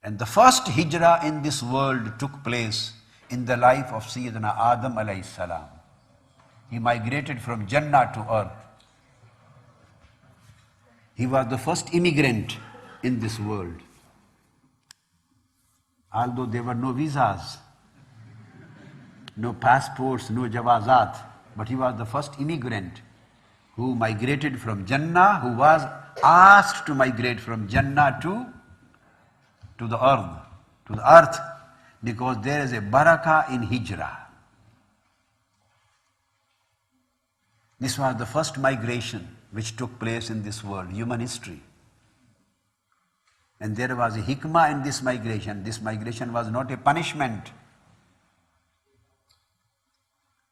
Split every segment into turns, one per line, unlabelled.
And the first hijrah in this world took place in the life of Sayyidina Adam alayhi salam. He migrated from Jannah to earth. He was the first immigrant in this world. Although there were no visas, no passports, no jawazat, but he was the first immigrant who migrated from Jannah, who was asked to migrate from Jannah to the earth, because there is a barakah in hijrah. This was the first migration which took place in this world, human history. And there was a hikmah in this migration. This migration was not a punishment.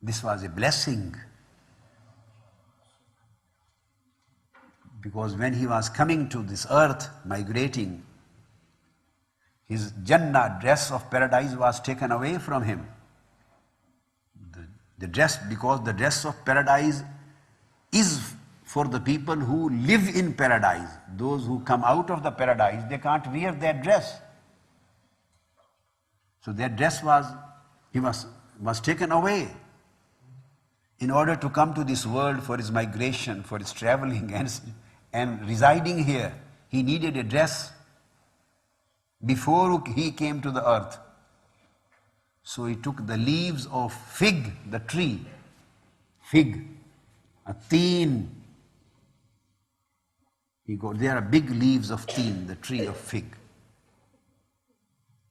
This was a blessing. Because when he was coming to this earth, migrating, his Jannah, dress of paradise, was taken away from him. The dress, because the dress of paradise is for the people who live in paradise. Those who come out of the paradise, they can't wear that dress. So that dress was taken away. In order to come to this world for his migration, for his traveling and residing here, he needed a dress before he came to the earth. So he took the leaves of fig, the tree, fig, a teen. There are big leaves of teen, the tree of fig.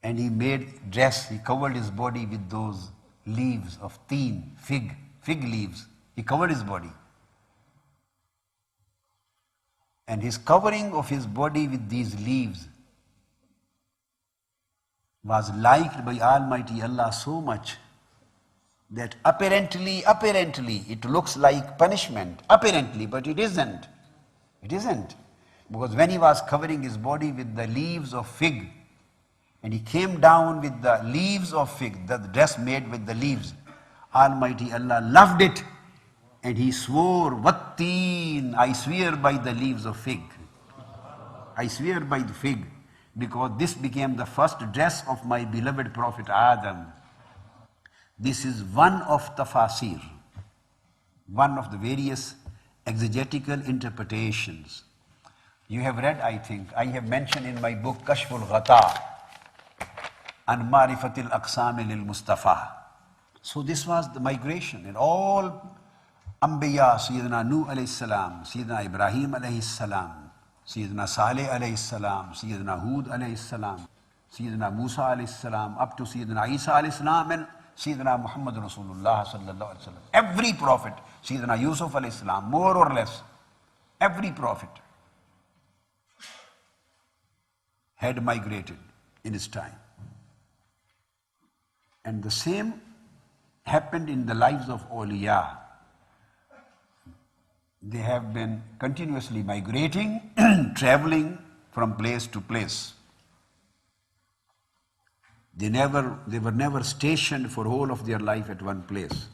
And he made dress, he covered his body with those leaves of teen, fig leaves. He covered his body. And his covering of his body with these leaves was liked by Almighty Allah so much that apparently it looks like punishment. Apparently, but it isn't. It isn't. Because when he was covering his body with the leaves of fig, and he came down with the leaves of fig, the dress made with the leaves, Almighty Allah loved it, and he swore, "Watteen, I swear by the leaves of fig. I swear by the fig, because this became the first dress of my beloved Prophet Adam." This is one of tafasir, one of the various exegetical interpretations. You have read, I think, I have mentioned in my book Kashful Ghata, An Marifatil Aqsam lil Mustafa. So this was the migration, and all Anbiya, Sayyidina Nuh alayhi salam, Sayyidina Ibrahim alayhi salam, Sayyidina Saleh alayhi salam, Sayyidina Hud alayhi salam, Sayyidina Musa alayhi salam, up to Sayyidina Isa alayhi salam, and Sayyidina Muhammad Rasulullah sallallahu alayhi wasallam. Every prophet, Sayyidina Yusuf alayhi salam, more or less, every prophet had migrated in his time. And the same happened in the lives of awliya. They have been continuously migrating, traveling from place to place. They were never stationed for whole of their life at one place.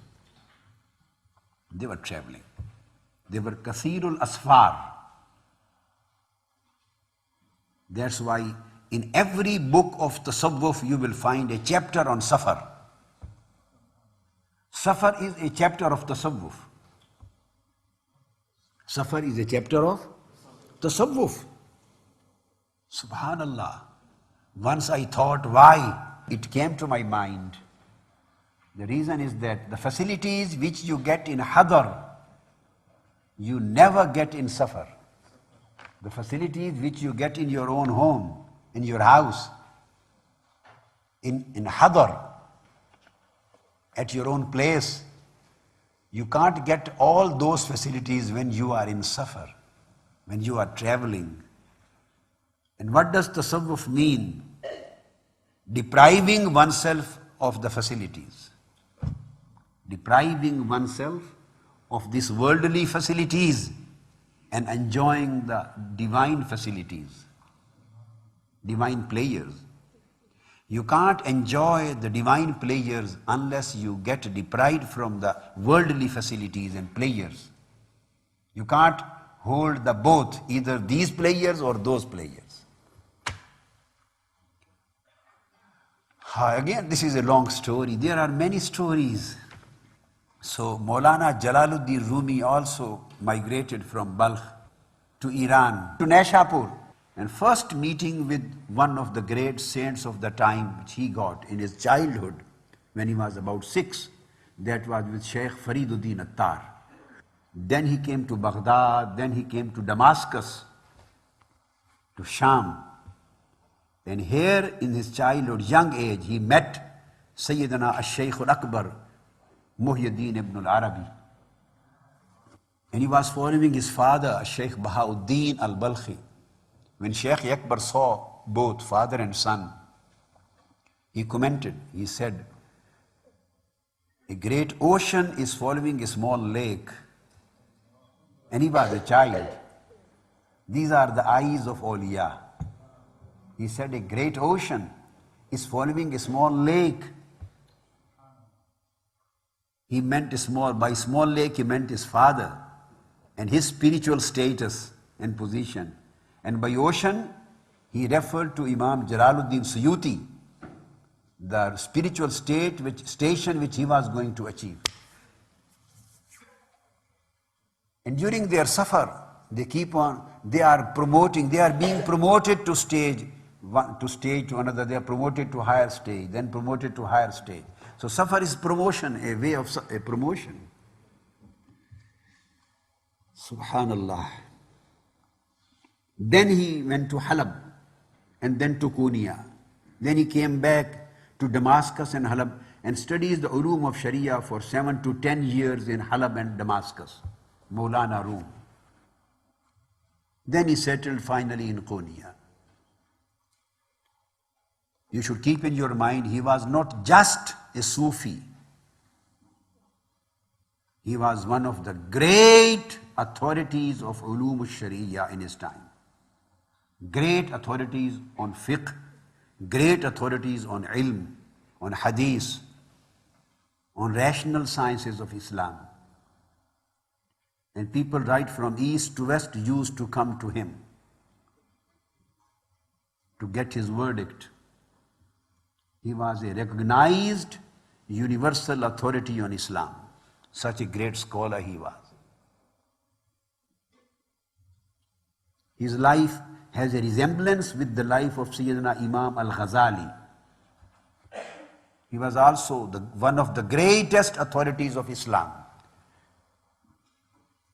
They were traveling. They were kathirul asfar. That's why in every book of tasawwuf you will find a chapter on safar. Safar is a chapter of tasawwuf. Safar is a chapter of tasawwuf. Subhanallah. Once I thought why, it came to my mind. The reason is that the facilities which you get in hadar, you never get in safar. The facilities which you get in your own home, in your house, in hadar, at your own place, you can't get all those facilities when you are in safar, when you are traveling. And what does tasawwuf mean? Depriving oneself of the facilities. Depriving oneself of these worldly facilities and enjoying the divine facilities, divine pleasures. You can't enjoy the divine pleasures unless you get deprived from the worldly facilities and pleasures. You can't hold the both, either these pleasures or those pleasures. Again, this is a long story. There are many stories. So Maulana Dzelaluddin Rumi also migrated from Balkh to Iran, to Nishapur. And first meeting with one of the great saints of the time, which he got in his childhood, when he was about 6, that was with Sheikh Fariduddin Attar. Then he came to Baghdad, then he came to Damascus, to Sham. And here in his childhood, young age, he met Sayyidina al-Shaykh al-Akbar, Muhyiddin ibn al-Arabi. And he was following his father, Shaykh Bahauddin al-Balkhi. When Shaykh Akbar saw both father and son, he commented, he said, a great ocean is following a small lake. And he was a child. These are the eyes of awliya. He said a great ocean is following a small lake. He meant by small lake he meant his father and his spiritual status and position. And by ocean, he referred to Imam Jalaluddin Suyuti, the spiritual station which he was going to achieve. And during their safar, they are being promoted to stage to another, they are promoted to higher stage, then promoted to higher stage. So safar is promotion, a way of a promotion. Subhanallah. Then he went to Halab and then to Konya. Then he came back to Damascus and Halab and studies the ulum of Sharia for 7 to 10 years in Halab and Damascus, Maulana Rumi. Then he settled finally in Konya. You should keep in your mind, he was not just a Sufi. He was one of the great authorities of ulum al-Sharia in his time. Great authorities on fiqh, great authorities on ilm, on hadith, on rational sciences of Islam. And people right from east to west used to come to him to get his verdict. He was a recognized universal authority on Islam. Such a great scholar he was. His life has a resemblance with the life of Sayyidina Imam al-Ghazali. He was also one of the greatest authorities of Islam.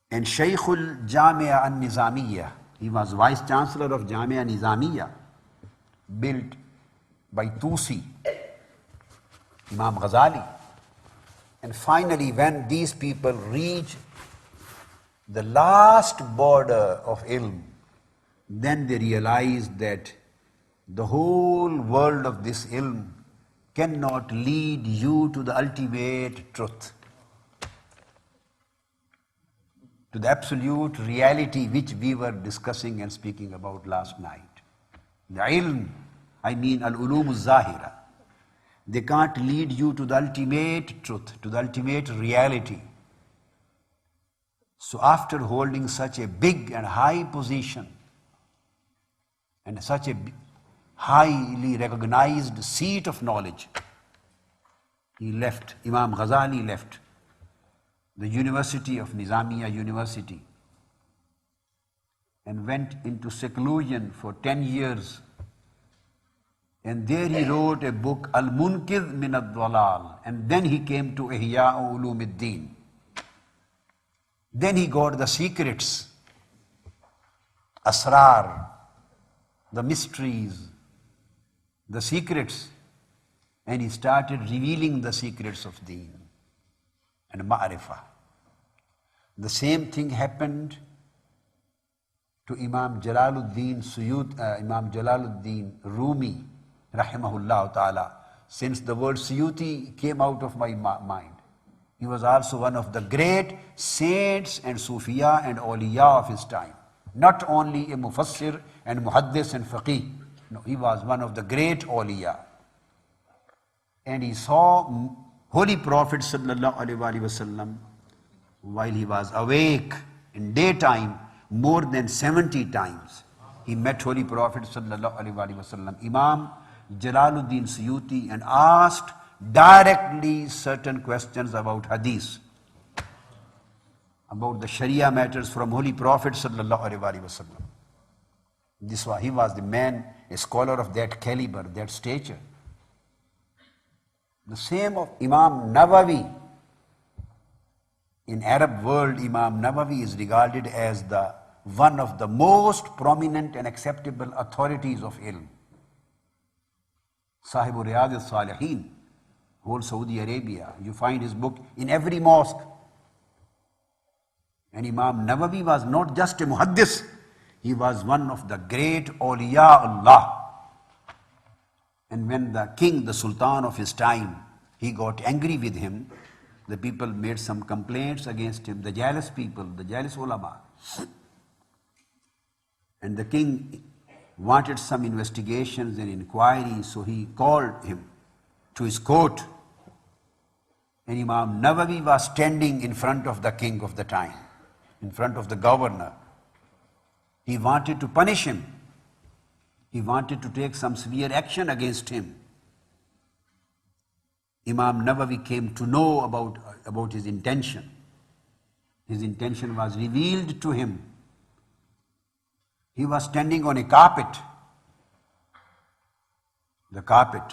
And Shaykhul Jamia al-Nizamiyya, he was Vice Chancellor of Jamia Nizamiyya, built by Tusi, Imam Ghazali. And finally, when these people reach the last border of ilm, then they realize that the whole world of this ilm cannot lead you to the ultimate truth, to the absolute reality which we were discussing and speaking about last night. The ilm, I mean al-ulum al-zahira, they can't lead you to the ultimate truth, to the ultimate reality. So after holding such a big and high position and such a highly recognized seat of knowledge, he left, Imam Ghazali left the University of Nizamiya University and went into seclusion for 10 years. And there he wrote a book, Al-Munqidh min ad-Dalal. And then he came to Ihya'u Ulumuddin. Then he got the secrets, asrar, the mysteries, the secrets, and he started revealing the secrets of Deen and Ma'rifah. The same thing happened to Imam Jalaluddin Imam Jalaluddin Rumi, rahimahullah ta'ala, since the word Suyuti came out of my mind. He was also one of the great saints and Sufiya and awliya of his time. Not only a mufassir and muhaddis and faqih. No, he was one of the great awliya. And he saw Holy Prophet sallallahu alaihi wasallam while he was awake in daytime more than 70 times. He met Holy Prophet sallallahu alaihi wasallam. Imam Jalaluddin Suyuti and asked directly certain questions about hadith, about the Sharia matters from Holy Prophet sallallahu alaihi wasallam. He was the man, a scholar of that caliber, that stature. The same of Imam Nawawi. In Arab world, Imam Nawawi is regarded as one of the most prominent and acceptable authorities of ilm. Sahibu Riyad al-Salihin, whole Saudi Arabia. You find his book in every mosque. And Imam Nawawi was not just a muhaddis, he was one of the great awliya Allah. And when the king, the sultan of his time, he got angry with him, the people made some complaints against him, the jealous people, the jealous ulama. And the king wanted some investigations and inquiries, so he called him to his court. And Imam Nawawi was standing in front of the king of the time, in front of the governor. He wanted to punish him. He wanted to take some severe action against him. Imam Nawawi came to know about his intention. His intention was revealed to him. He was standing on a carpet, the carpet,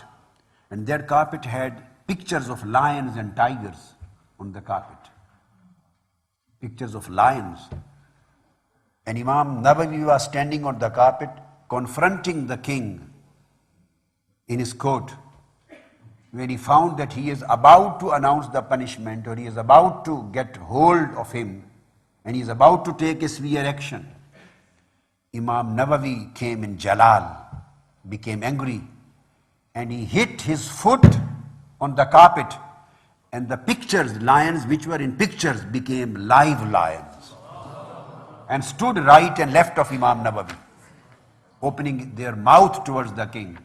and that carpet had pictures of lions and tigers on the carpet. Pictures of lions. And Imam Nawawi was standing on the carpet confronting the king in his court. When he found that he is about to announce the punishment, or he is about to get hold of him, and he is about to take a severe action, Imam Nawawi came in Jalal, became angry, and he hit his foot on the carpet, and the pictures, lions which were in pictures, became live lions, and stood right and left of Imam Nawawi, opening their mouth towards the king.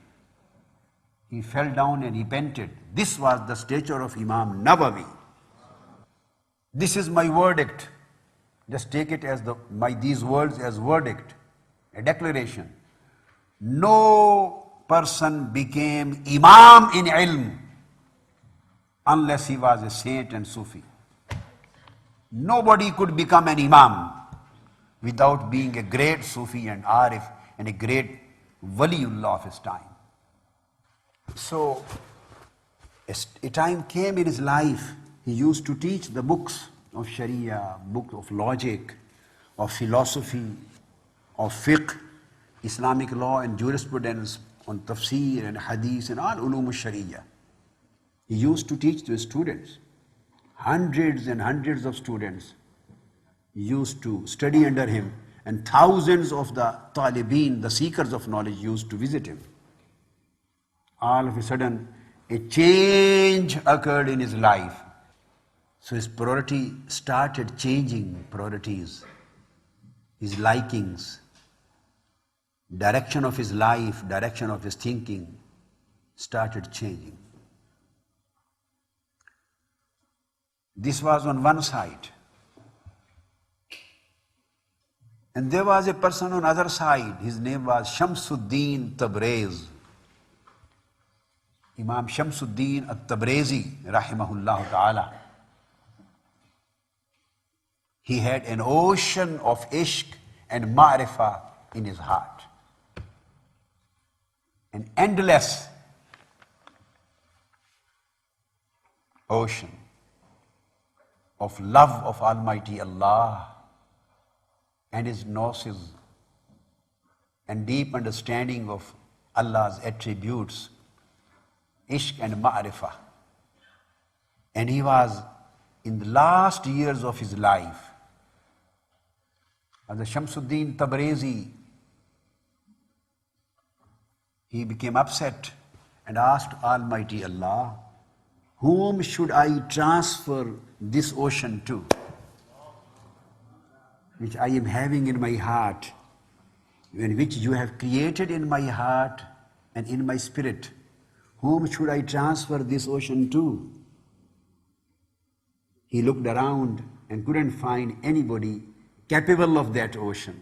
He fell down and repented. This was the stature of Imam Nawawi. This is my verdict. Just take it as these words as verdict, a declaration. No person became Imam in ilm unless he was a saint and Sufi. Nobody could become an Imam without being a great Sufi and Arif and a great Waliullah of his time. So, a time came in his life, he used to teach the books of Sharia, books of logic, of philosophy, of fiqh, Islamic law and jurisprudence, on tafsir and hadith and all ulum al-Sharia. He used to teach to his students. Hundreds and hundreds of students used to study under him, and thousands of the talibin, the seekers of knowledge, used to visit him. All of a sudden, a change occurred in his life. So his priority started changing, priorities, his likings, direction of his life, direction of his thinking started changing. This was on one side. And there was a person on the other side. His name was Shamsuddin Tabriz. Imam Shamsuddin at-Tabrizi, rahimahullah ta'ala. He had an ocean of ishq and ma'rifah in his heart. An endless ocean of love of Almighty Allah and His gnosis and deep understanding of Allah's attributes, ishq and ma'rifah. And he was in the last years of his life. As the Shamsuddin Tabrizi, he became upset and asked Almighty Allah, whom should I transfer this ocean to, which I am having in my heart, and which you have created in my heart and in my spirit? Whom should I transfer this ocean to? He looked around and couldn't find anybody capable of that ocean.